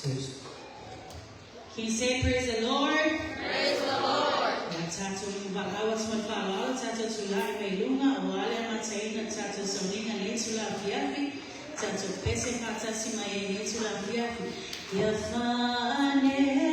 Can you say praise the Lord? Praise the Lord. Tato bawat magpawal tato tulay may lunga wala matay na tato soninga nitula biyafi tato pese kata si may nitula biyafi yafane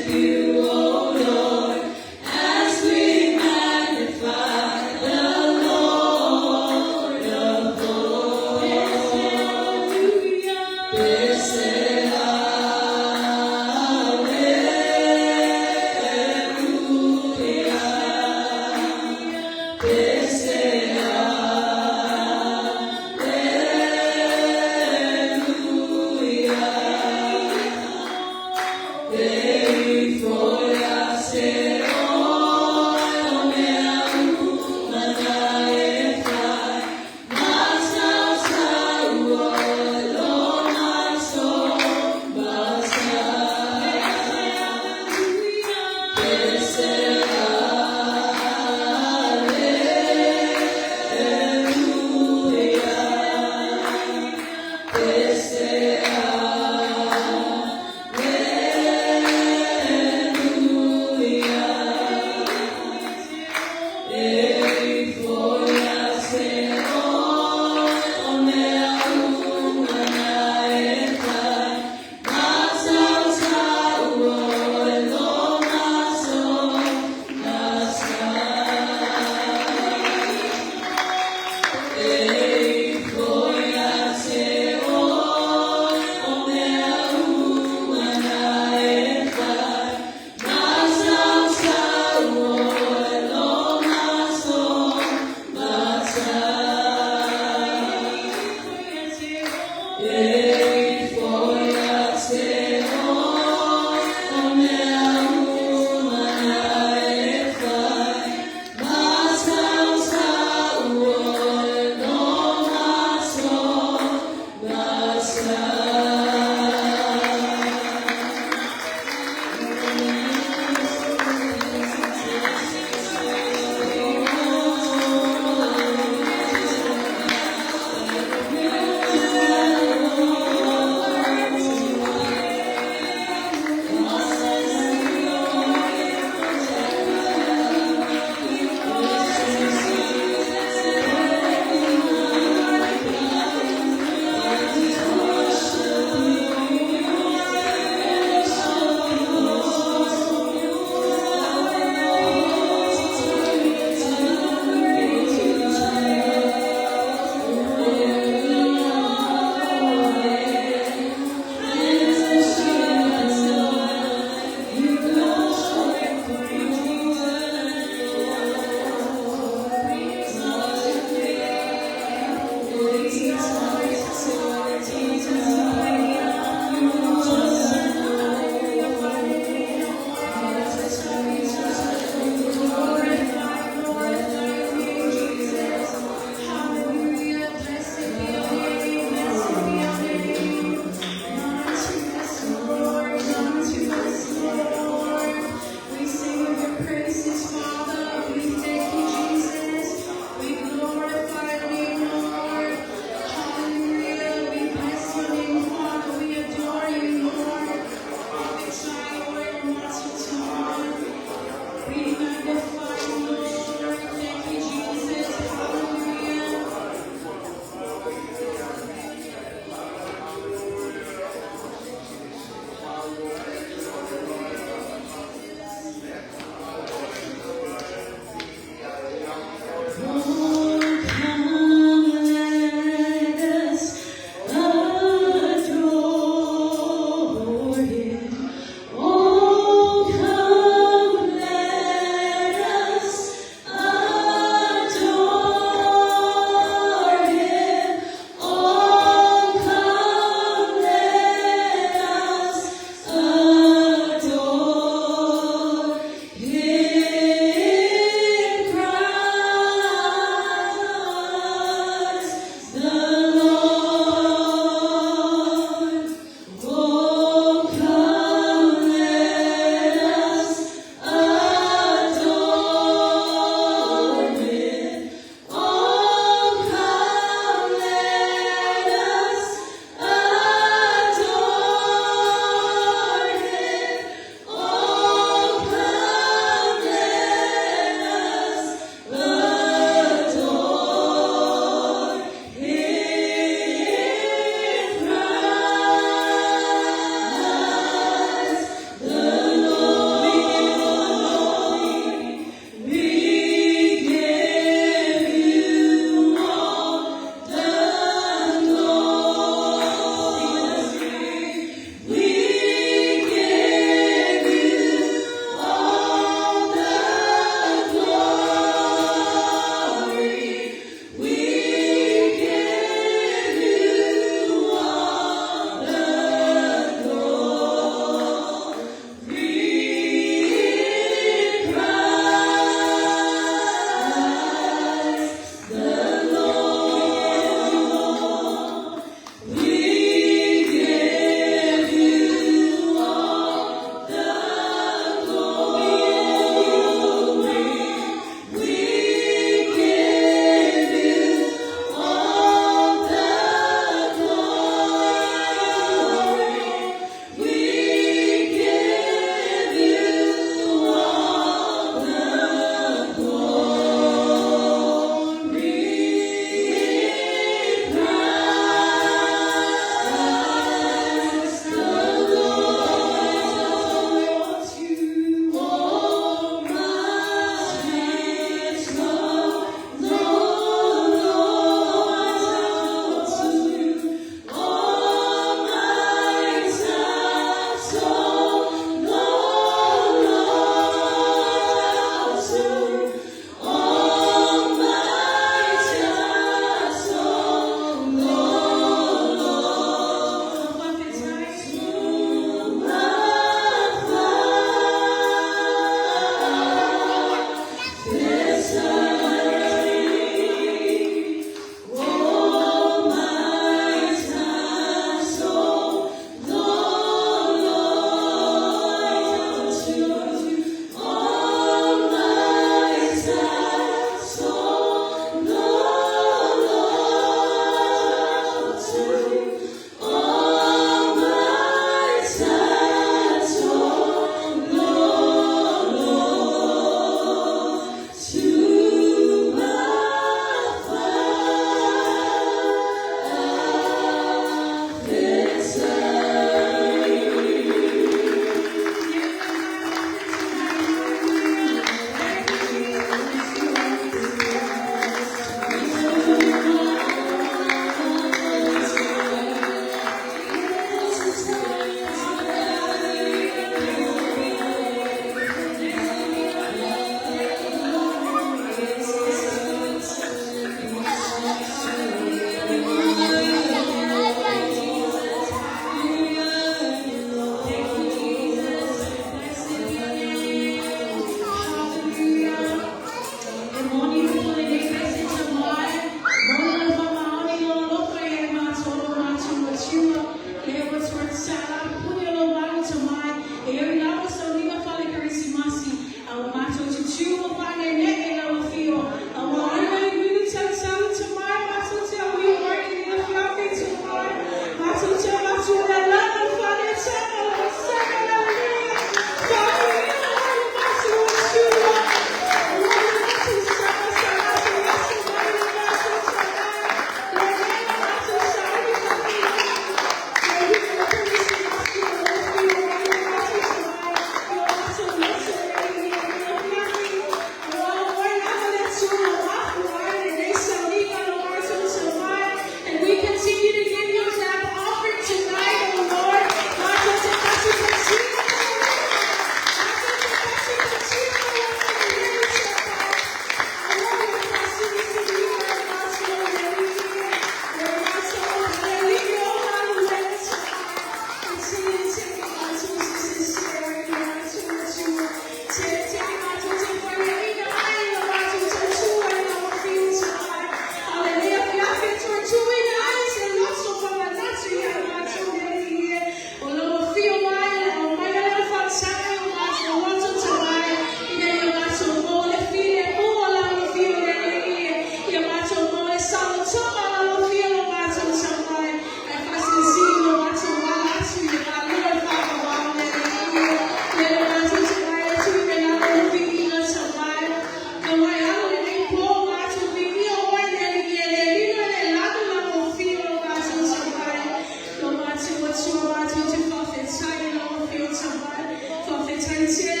Time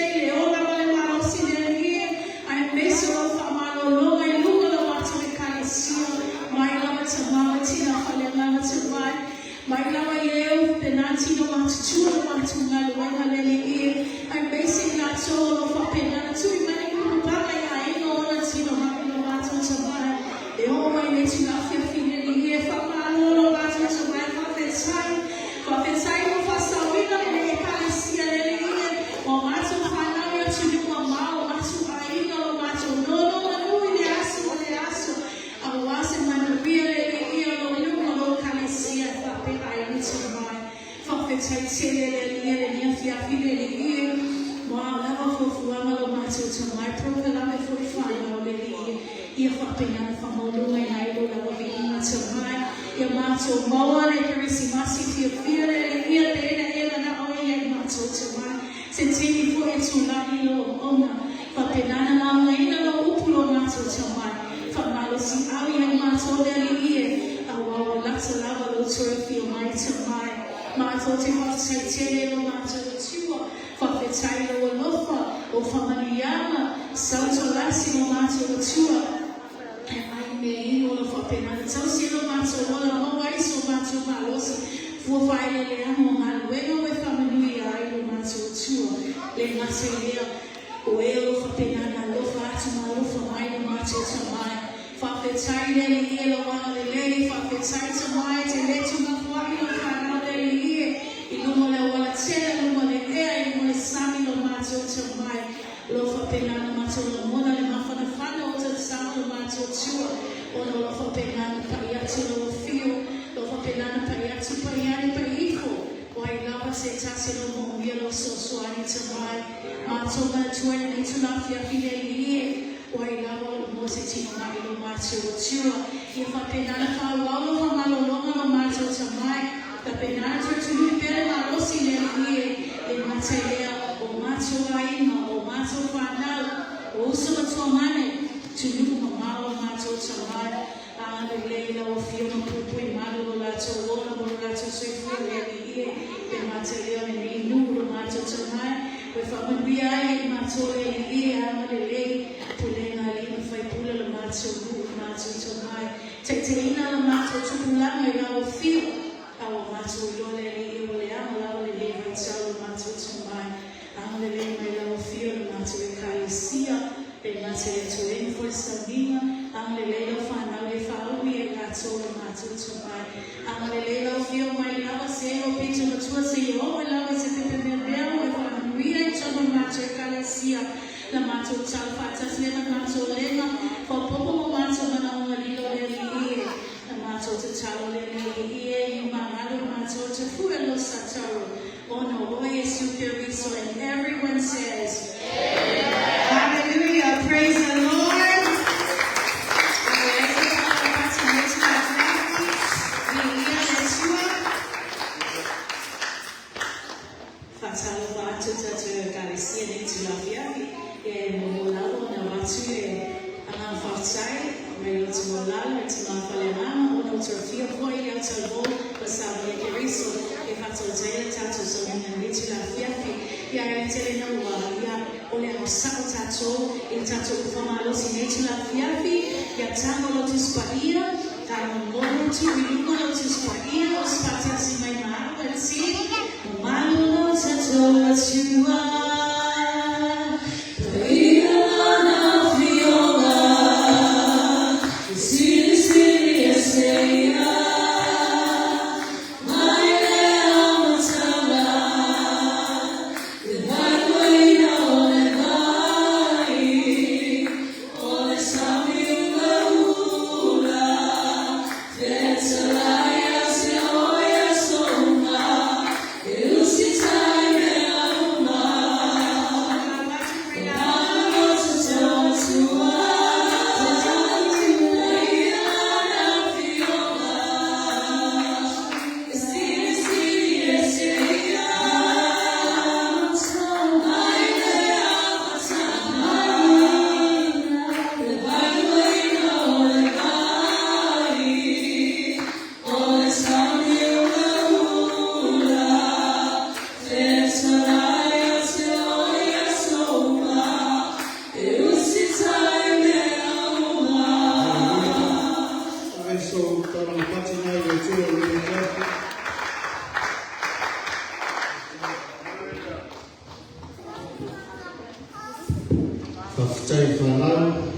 Kaftai Fanal,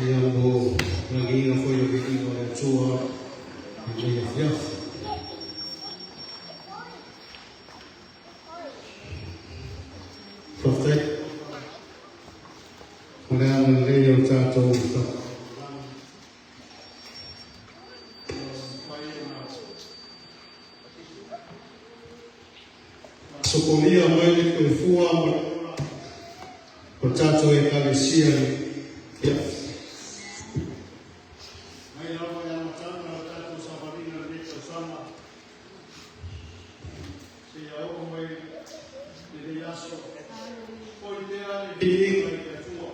yang bo lagi yang foi lagi oleh tua ini ya. Kaftai, kemudian lagi satu sukulia mwele kuifua Potato e kalesia ya. Mai hapo ya matano watatu safari na ndio sana. Si ya huko mwele ni yaso. Kwa idea ni hii kwa tua.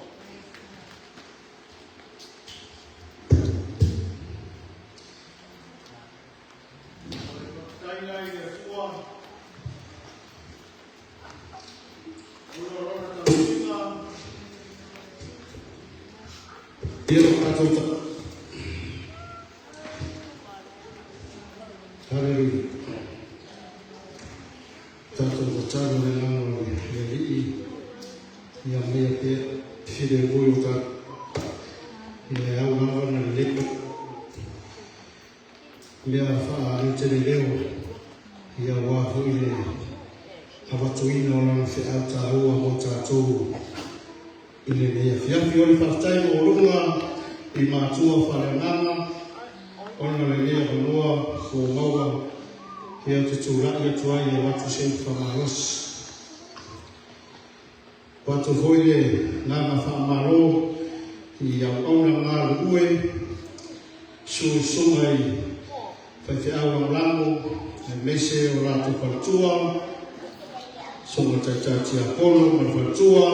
Taina ile tua. Dia berkata, Haleluya. Tanto bercakap dengan dari yang dia tidak boleh tak, dia orang lepas dia faham jadi leo, dia wahu ini apa tu ini orang fiat tahu apa tahu. Ile ya fiafi wale pastai olunga imatua faranana ona lelea bonua ko mawa ya tutura ya tuai ya watu shefu famaros watu hoile na famaro ya ona na uwe sumai fa awa lango mese ora tu faltua somo tatachi apolo faltua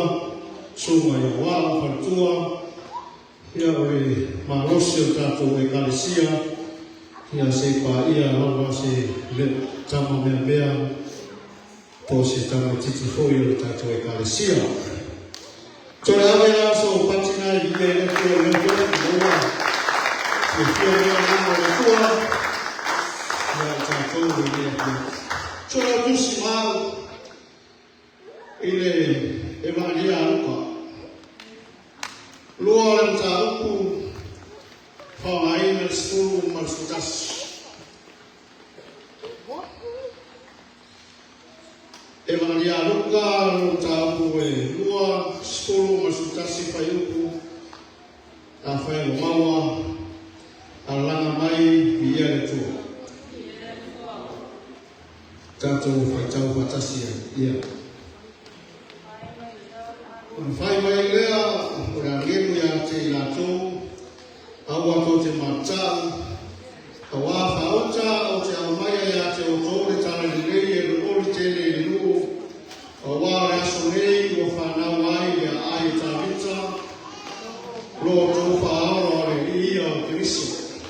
suma ya wala faltua ya ole marosio tato e kalesia ya sepa ia hava se le tama membea po se tama titi foio tato e kalesia tore ave la so patina i ke le ko le ko boa se fio ya na le tua ya tato e le tore tu simal ile evangelia luka luar tahu pemain seluruh marsutas evangelia luka tahu luar seluruh marsutas sifayuku afai mawa alanga mai biar itu tahu fatasia ya. Fai mai lea ora ngemu ya te lato awa to te mata awa fauta o te amaya ya te otore tana le e ro te le lu awa rasone o fana wai ya ai tavita lo to fa ora le ia o Cristo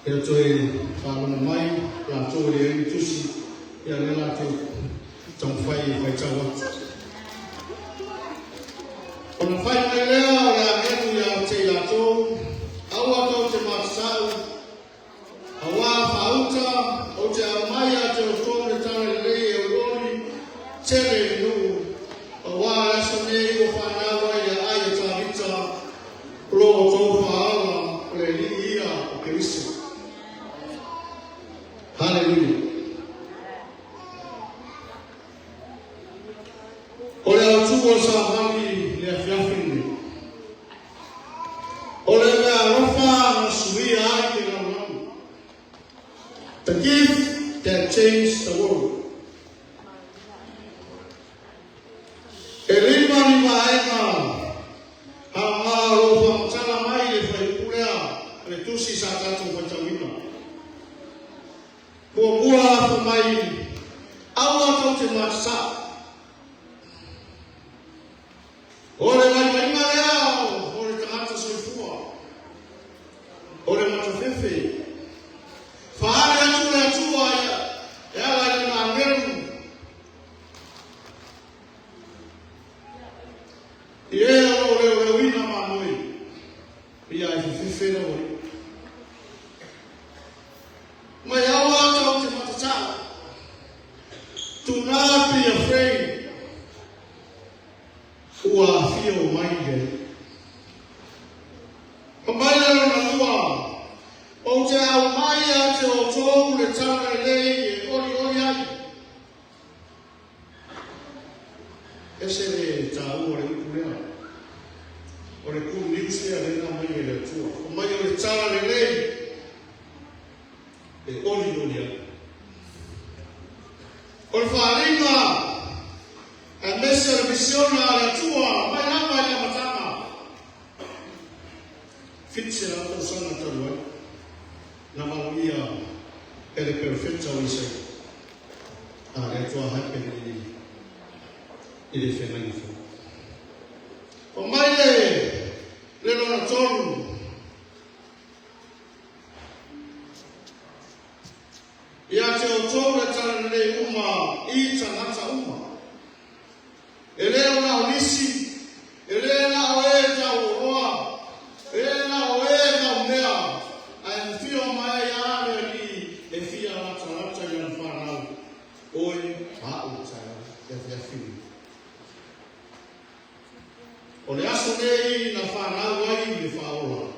e to e fa mai la to le tusi ya le la to tong fai tawa Ona fai mai lea ora ngemu ya te lato awa to te masau awa fauta o te amaya te otore tana le e orori tere nu awa rasone o whanawa ia ai tawita lo to whaala le ia o Kristo. Hallelujah. Ora tuo sa mami the gift that changed the world. Elima ni maena amaro pamtala mai le faipulea le tusi sa tatu wachawina. Kuambua mai awa tote masa. Ore mai mai leo ore tamata soifua. Ore matofefe. Fahari ya chua ya la ni mangeru. Ye ore wina manoi. Pia ifife na ore. Mayawa tote matata. Do not be afraid. fio maile. Pamaile na lua. O te au mai a te o tōu le tana e oli ai. Ese le tāu o le ukulea. O le kū niusia le nā mai e le tua. O mai o le tana le e oli ai. O le whāringa a mesa le misiona a le tua. Mai hama i a matama. Fitse a tau sana taru ai. Na maluia e le perfetta o isai. A le tua hape i le whenai fu. O mai le lona tonu. Ia te o tōu le tala le uma i tangata uma. E leo na o nisi, e leo na o e ta o roa, e leo na o e ta mea, ai whio mai a me ki e whia rata i an whanau. Oi, hao taia, e whia whiu. O le aso nei na whanau ai me whaola.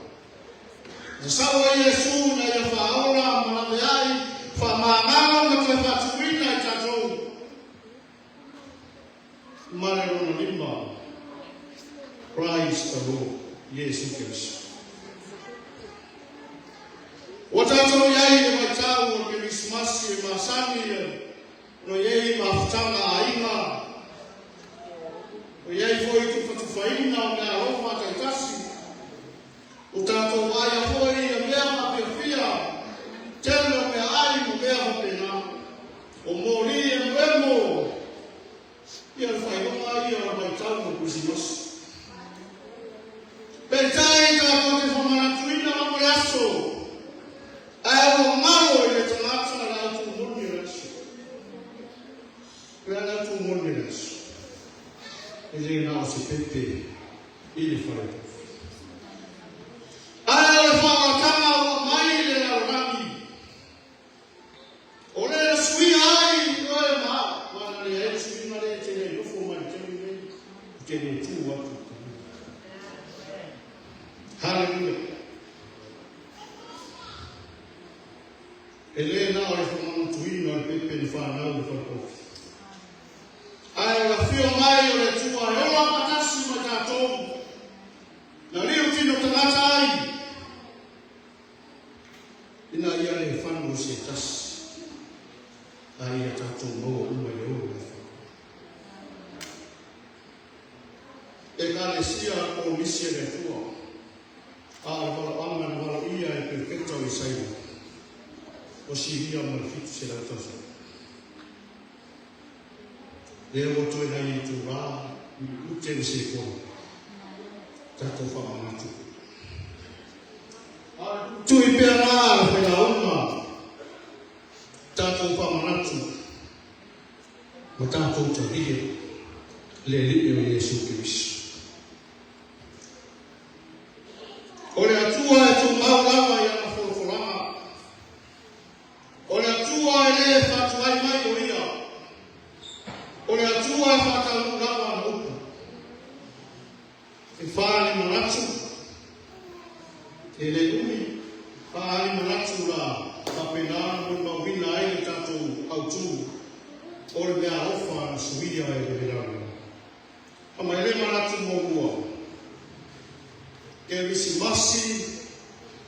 Na sawa Iesu na ia whaola maname ai, whamānau na te whatuina i tātou. Mare rona lima. Praise the Lord. Yesu Christ. O tātou iai e mai tāu o Kirismasi e masani no iei mawhtanga a inga. O iei foi tu whatuwhaina o mea rofa taitasi. O tātou aia foi e mea mapewhia. Tēnā mea ai mo mea hapena. O mōri e mwemo. Ia whainonga ia mai tau mo Kusimasi. Peitai tātou te whamanatuina o mo aso. Ai o maro e le tangata na rātu moni raso. Rea rātu moni raso. E le nao se pepe i le wharepo. Ai le whakatanga o mai le raurangi. O le sui ai no e ma. Wana le e sui ma le te le nofo mai te me. Te le tū atu. Hallelujah. E le nā o le whamanatuina le pepe ni whanau le whakofi. Ai la whio mai o le tua e ola patasi ma tātou. Na rio tino tangata ai. Ina ia le whanu se tasi. Ai a tātou maua uma le ora le whanu. E ka le sia o misia le tua. A le wala anga na wala ia e perfecta o i saima. O siria ma le fitu se la tasa. Le o toi nai tu rā, i ute se kona. Tātou whamanatu. Tu i pēr rā, whena uma. Tātou whamanatu. Ma tātou ta ria. Le lipe o Iesu Kirisu. O le atua e tu maulawa i ana whoroforanga. O le atua e le whatuai mai o ia. O le atua e whatalu rawa na upa. E whaani manatu. E le umi. Whaani manatu la whapenana mo mawina e le tātou autu. O le mea ofa na suia e le verana. Ama e le manatu mo mua. Ke visi masi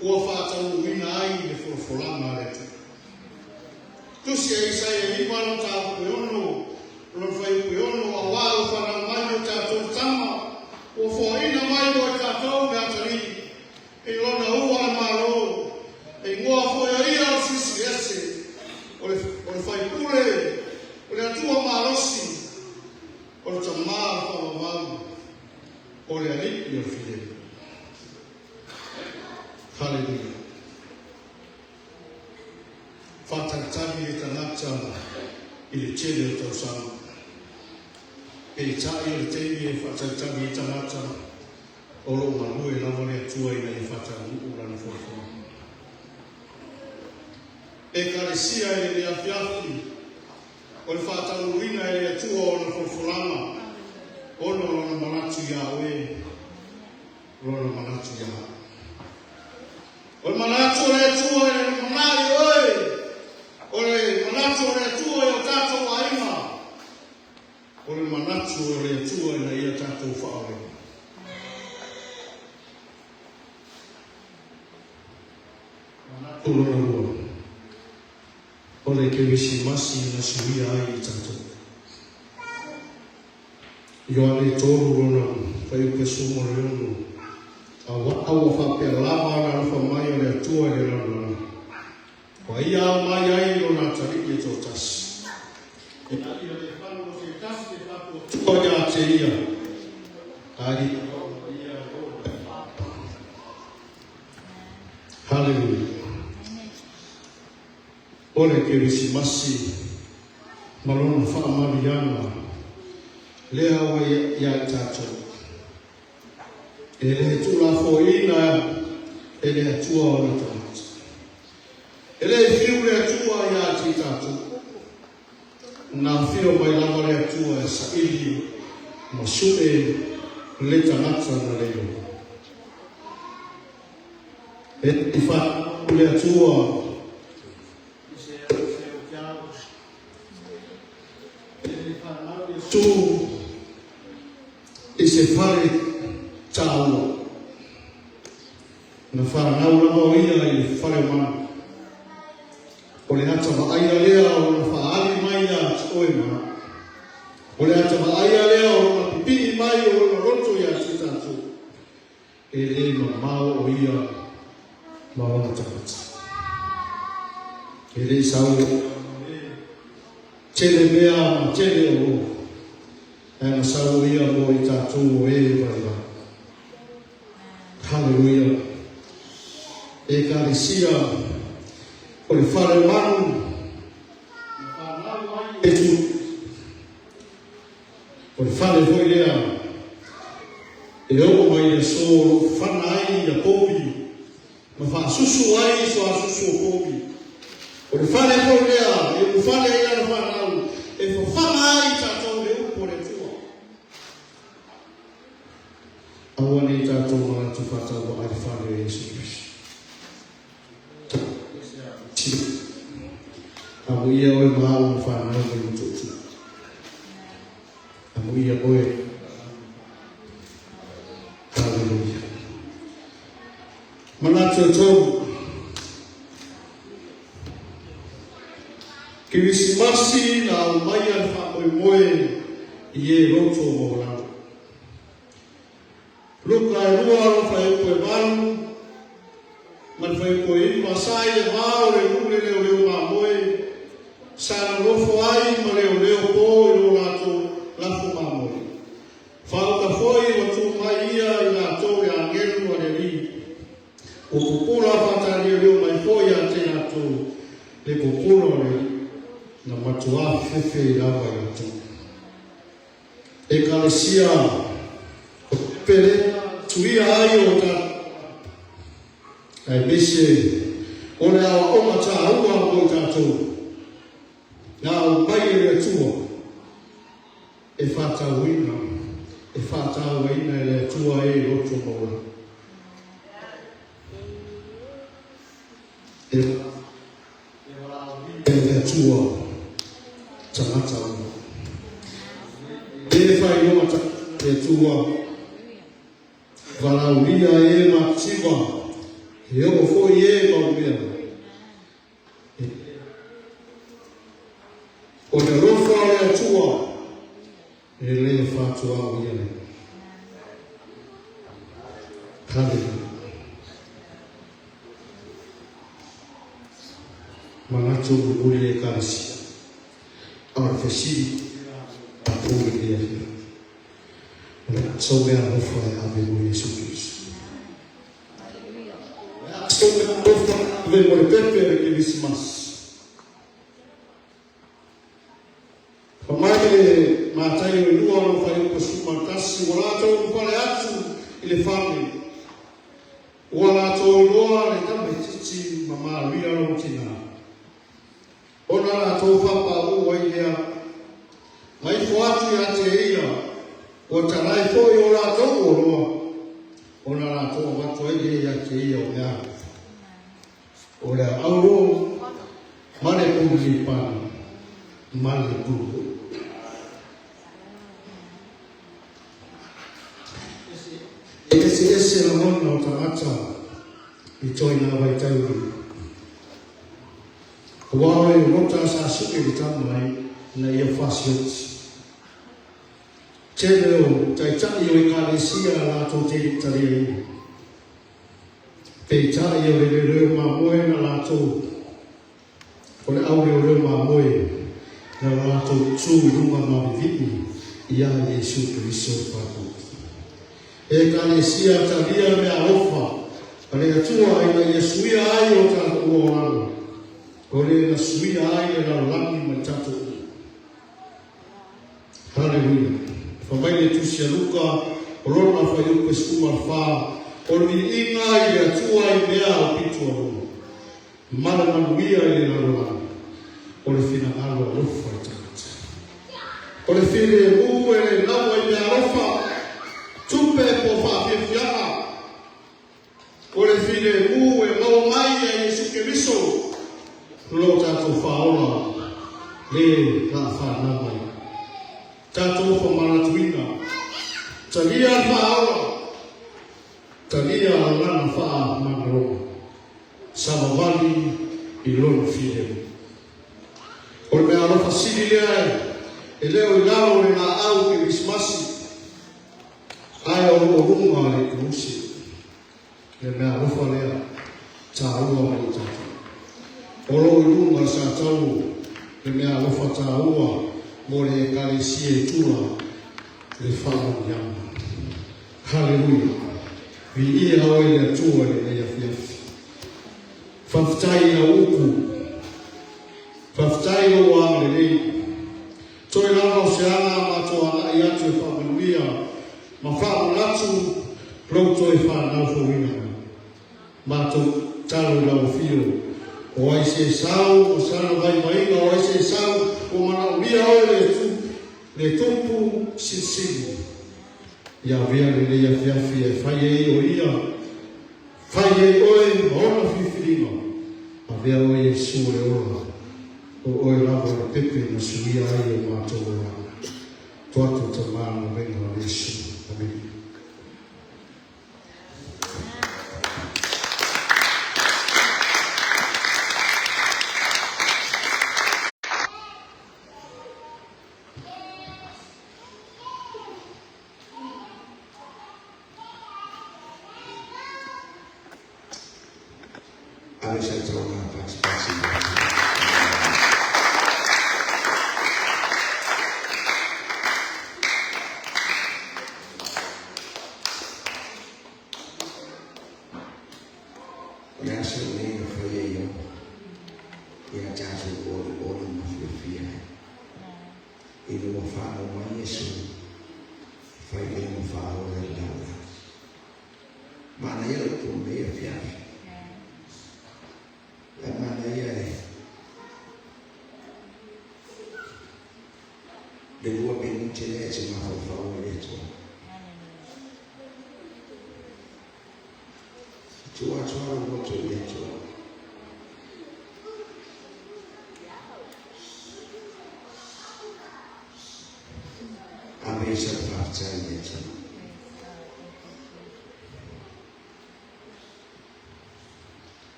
ua whātau wina ai le whoroforanga le tu. Tusi e isai e iwano tā pueono, lo whai pueono a wāu whanau mai o tātou tama, o whaina mai o tātou me atari, e lona ua maro, e ngoa whoia ia o sisi ese, o le whai pule, o le atua marosi, o le tamara whawamau, o le alipi o fidele. Hallelujah. Whatatari e tanata i le tele o tau sama. E le tai o le teimi e whatatari e tanata o lo manu e lawa le atua i nei whataru o lana whorofo. E karesia e le afiafi o le whataru ina e le atua o na whorofo lama o no lona manatu Yahweh. Lona manatu Yahweh. Oi manatu le tua e manai oi. Oi manatu le tua e tato waima. Oi manatu le tua e ia tato whaore. Manatu lona lua. Oi ke wisi masi na suia ai tato. Yoane toru lona whai uke sumo leono. Awa whape lama na rufa mai o le atua e lana. Wa ia au mai ai lona tariki e tō tasi. E nari o le whanu o se tasi te whapu o tua te ia. Ari. Hallelujah. Ole ke wisi masi. Malona wha mariana. Lea wa ia tato. Ele tula foina ele tua o tato. Ele fiu le tua ia tato. Na fiu mai la le tua sa ili masue le tanata na leo. E fa le tua tu se fare ciao na fare naula mo ia I fare ma o le hata ma aia lea o na faali mai a oe ma o le hata ma aia lea o na pipini mai o na roto ia titatu e le ma mao o ia ma o na takata e le sau tele mea ma tele o and so we are going to Hallelujah. Ekaresia o le whare manu etu o le whare hoi lea e o mai e so whana ai a popi ma wha susu ai so a susu o popi o le whare hoi lea e o whare ai ana whanau e whana ai tatou le upo le tua awane tatou mana tu whatau wa ai whare o Yesu Christ Amu ia oe mahalo na whanau mai utotu. Amu ia oe. Hallelujah. Manatu tau. Kirisimasi na umaya whamoe moe I e roto mo rau. Luka e rua ro whai koe maru. Man whai koe ima sai e mao re ule leo leo ma moe. Sana rofo ai ma leo leo po I lo lato lafo ma moe. Whauka foi o tu mai ia I lato e angelu a le ri. O kukura pata leo leo mai foi a te lato. Le kukura le ri. Na matua fefe I lawa I lato. Ekalesia. Pere tuia ai o ta. Ai bese. Ole awa oma ta aua o tato. Nā o mai e tua e whātau ina, e whātau ina e tua e roto maura. E tua tangata ua. E whai roma e tua warauria e matima e o foi e maumea. O te rofa le atua, e le whatua o iane. Hallelujah. Manatu uri e karisia. Ar fesi, a pūri e ahia. So mea rofa e ave o Yesu Christ. So mea rofa e ave o pepe e Christmas. Pamaile matai o lua no fai o suma tasi wala to pale atu ile family wala to loa le tambe titi mama ria no tina ona to papa o waia mai foatu ya te ia o O tarai po i o rātou o roa. O nā rātou watu e ia ke ia o ngā. O rea auro, mare pūli pāna, male pūli. Ese la mona o tangata i toi nā vai tauri. Wawe rota sa suke i tamai na ia whasioti. Tēne o taitai o i kāresia la tō te taria i. Pei tai o le reo mā moe na la tō. O le aure o reo mā moe na la tō tū i runga mā vivi i a Yesu Kristo whāpū. E kāresia taria me a ofa, a le atua i na Yesuia ai o tātou o rana. O le na suia ai e la langi ma tātou. Hallelujah. Whamaile tusia luka, o rona whai upe skuma wha, o ni inga i le atua i mea o pitu a rona. Mana manuia i le rana, o le whina alo a rofa i tātou. O le whine mu e le nawa i mea rofa, tupe po whawhiawhiana. O le whine mu e mau mai e Yesu Keriso, lo tātou whaola, le la whanamai. Tātou whamaratuina, talia whaola, talia lana wha mangaroa, samawali i lona whire. O le mea rofa siri lea e leo i lao le nā au ki Krismasi, ai o runga le kusi, le mea rofa lea, tā ua mai tātou. Olo i runga sa tau, le mea rofa tā ua, mo le kāresia e tua, le whanau iama. Hallelujah. Vi ia oe le atua le ea fiafi. Whaftai na uku, whaftai o wang le lei. Toi rana o se ana matoa na i atu e whamanuia, ma whamu natu, rau toi whanau whawina. Mato talo lau fio, o ai se sau, o sana vai mainga, o ai se sau, o mana uia oe le tupu sisini. Ia vea le lea fiafi e whai e o ia, whai e oe maona whiwhirima, a vea oe e su le ora, o oe lava le pepe na suia ai o mātou ora. Tuatu ta māna venga Yesu. Amen.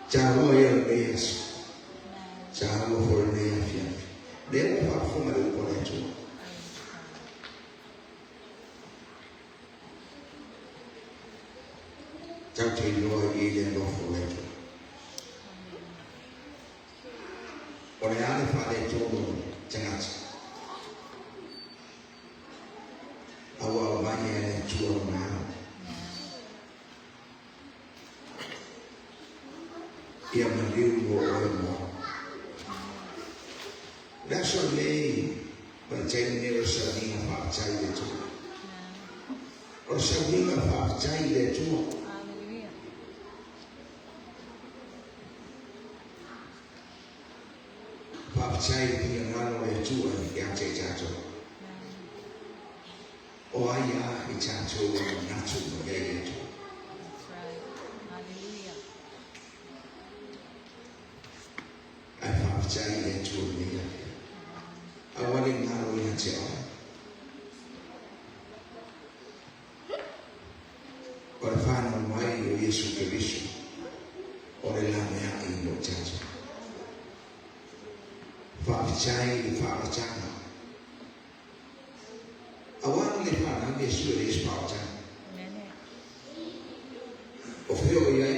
Ciao e Yesu. Ciao for me afia. Devo far fumare un po' di giù. Ciao che noi gli lo fuori. Ora ale fare giù ragazzi. Awa bani tua mão. E a Maria o irmão. That's what they but chạy nêu sa đi pháp chạy để Chúa. Ở sa đi là pháp chạy để Chúa. Pháp chạy thì ngang để Chúa thì em chạy cha Chúa. Ôi ya thì cha Chúa nát Chúa mà gây để Chúa. Ai pháp chạy để Chúa như vậy. Awalin araw yan siya. Orfano mai Yesu Kristo. Orelame ang ino chacho. Fa'achay fa'achana. Awan ni fa'an Yesu ris fa'achana. Ofio ya.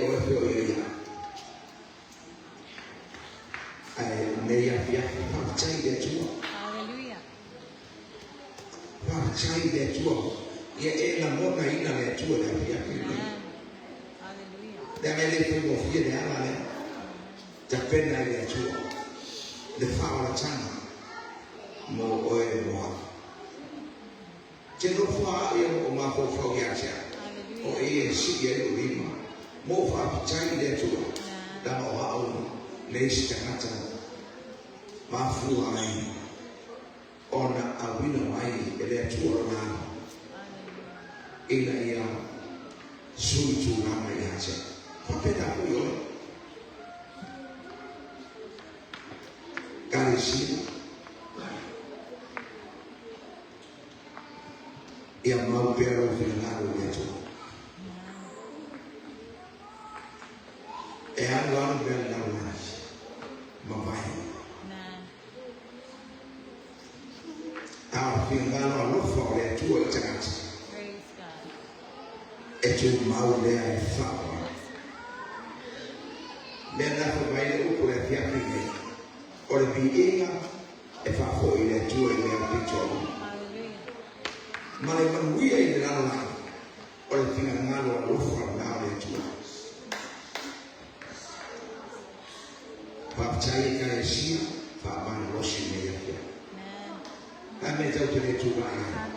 Ay neya fa'achay de Chúa. Chạy để Chúa, ye là một ngày là để Chúa để phía kia. Đem lên phía một phía để là này, chặt bên này để Chúa, để phao là chăng, một ơi một. Trên đó phao yêu mà không phao nhà chả, ôi sĩ ấy đủ đi mà, một phao chạy để Chúa, đang ở ông lấy sĩ chẳng chăng, mà phù ai. Ona awino mai ele Chúa na ila ya suju na mai aja papeda ko yo karisi ya mau pero finalo ya Chúa e anwan bel na mamai Fingano lo fore Chúa chẳng Chúa mau để ai phao nên là phải bay lên của cái phía kia or bị inga e fa foi le Chúa le picho mà lại mình quý ai là nào or fingano lo fore nào le Chúa pháp chạy cái gì pháp ban lo xin này Kami jauh dari Chúa ya.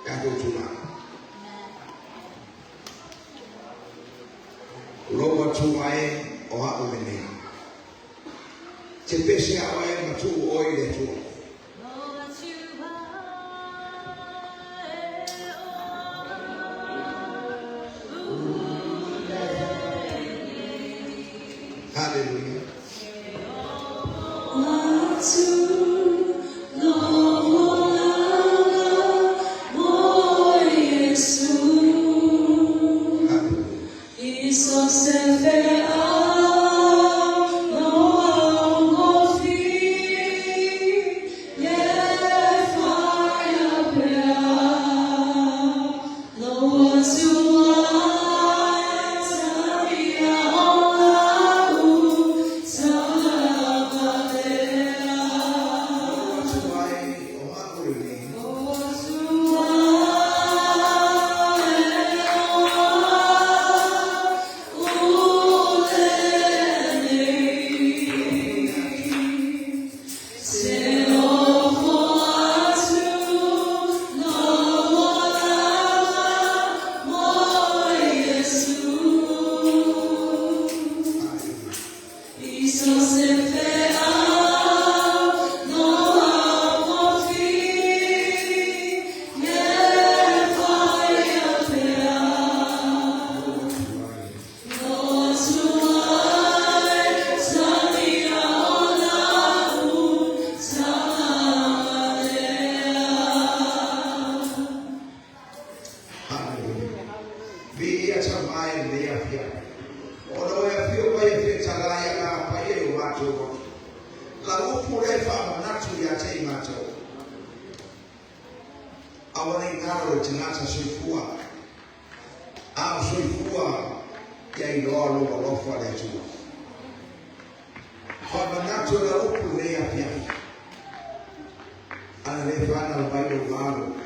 Kado Chúa. Loba Chúa ai oha umene. Cepesi awai matu oi de Chúa. Hallelujah.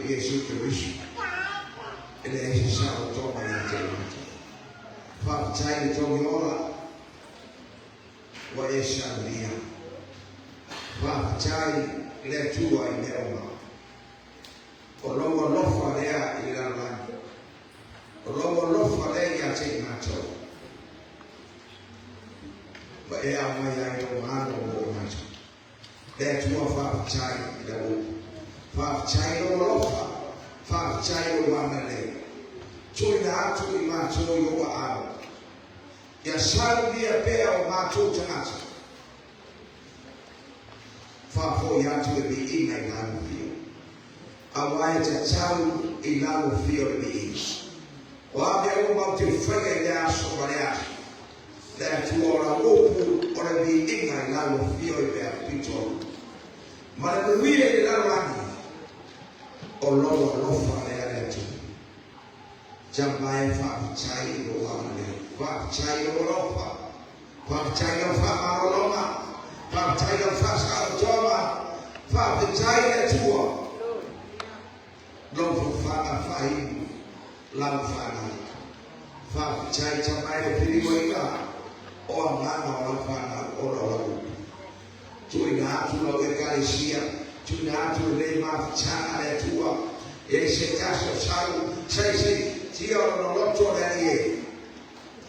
Yesu Kristo ele shao toma ya tena fa chai tomiola wa esharia fa chai ile tua imeoma olowo lofa lea ilala olowo lofa lea ya tena cho ba e amaya yo mano mo macho le tua fa chai ile fa chai lofa fa chai lo wamale chui na atu imacho yo wa ao ya shaudi ya pea o macho tanacho fa fo ya tu be ina ina fio awai cha chau ina fio be is wa be o ma te faya ya so barea da tu ora opu ora be ina ina fio be a pito ma le wile la rani Olowo lofa le aletu jambai fa chai lo wale fa chai lo lofa fa chai lo fa maroloma fa chai lo fa sa joma fa chai le tuo lo fa fa i la fa chai jambai le piligoika o ngana o fa o lo tu ina tu lo ke kalisia Tunato le marciare le tua e se caso sai sei ti ho non l'otto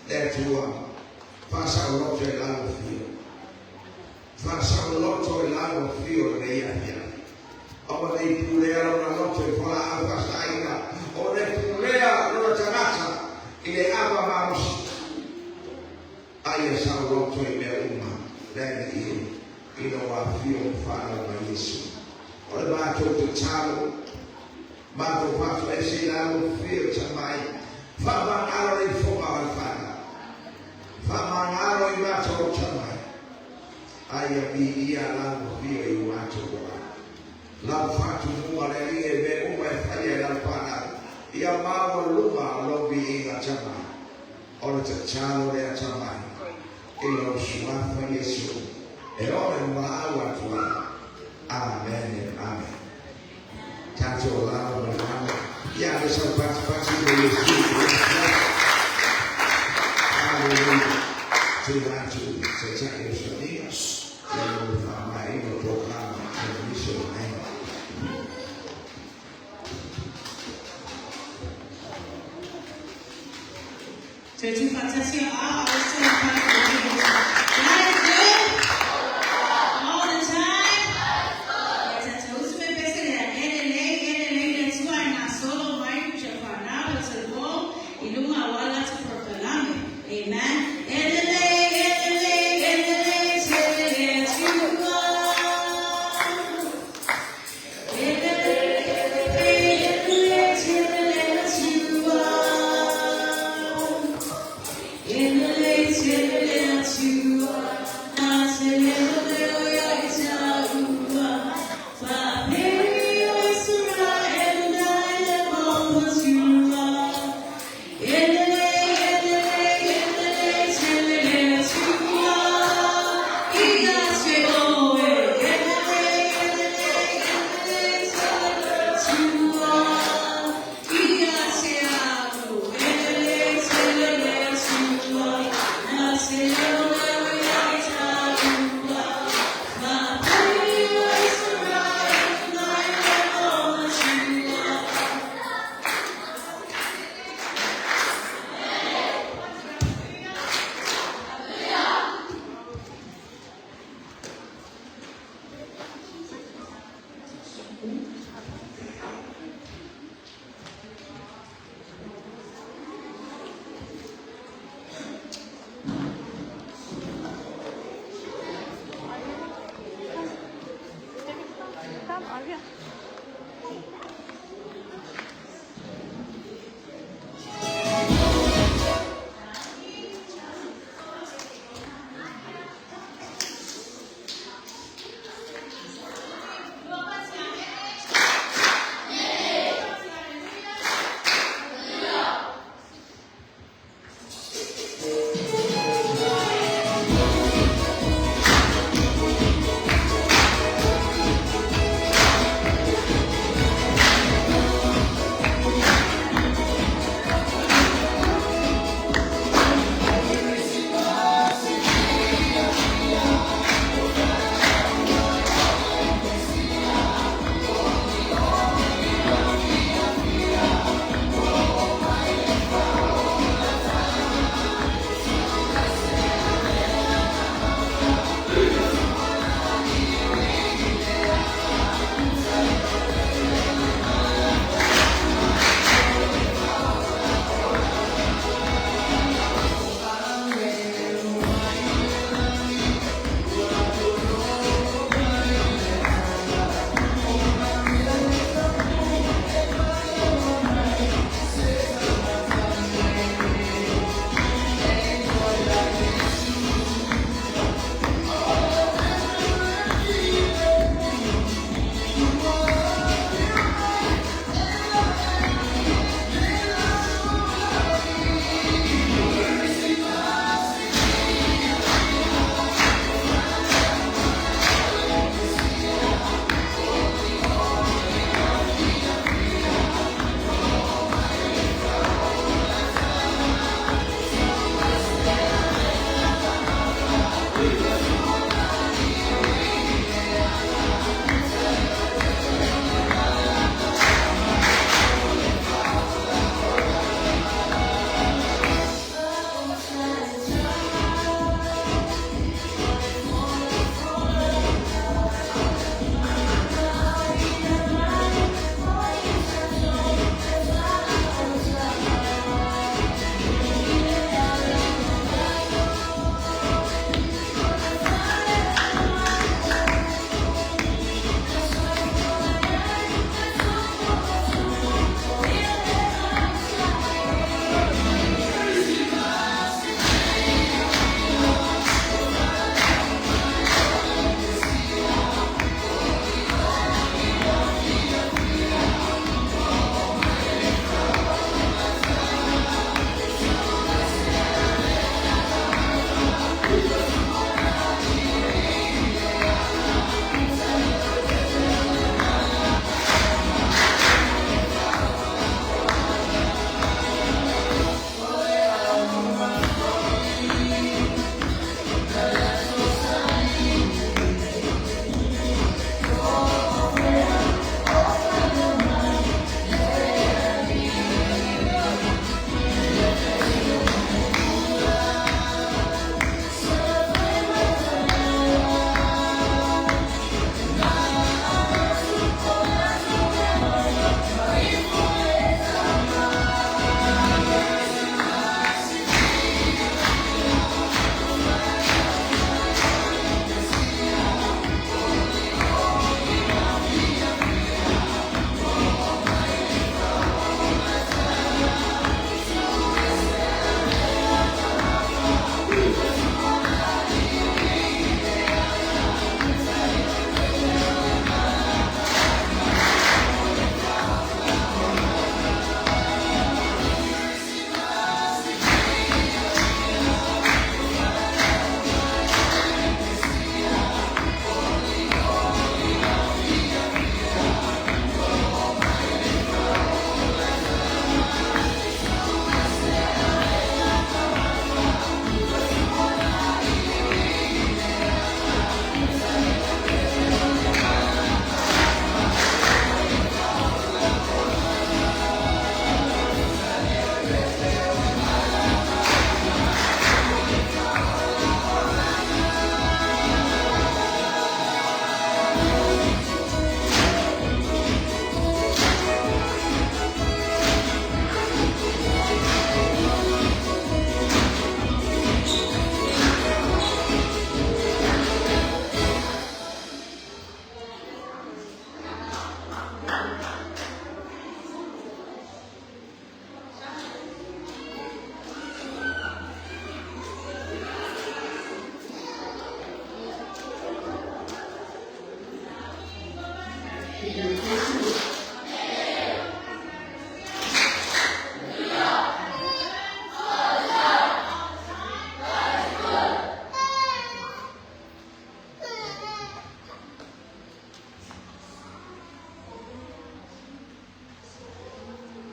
le tua passa l'otto e l'anno fio passa l'otto e l'anno fio le ia o dei pulea una notte con la alfa saina o dei pulea una giornata e le ava vamos ai sa l'otto e me una bene io non va fio fare la Gesù Ora bato tu chalo, bato fato esse lá no fio chamai, fa mangalo in forma alfana, fa mangalo in bato chamai, aya bi ia lá no fio in bato boa, lá fato mua le ie be uma faia alfana, ia mau luma lo bi ia chamai, ora te chalo le chamai, ilo suafa Yesu, e ora ma agua tua. Amen and amen. Tanto lado hermano. Ya de esa parte de Jesús. Aleluya. Tunacho se echa en sus días. Y lo fama y lo proclama en Cristo. Church fantasia all the time. In the late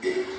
Thank you.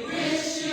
Wish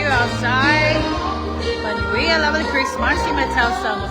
Outside, when we love the Christmas, you might tell some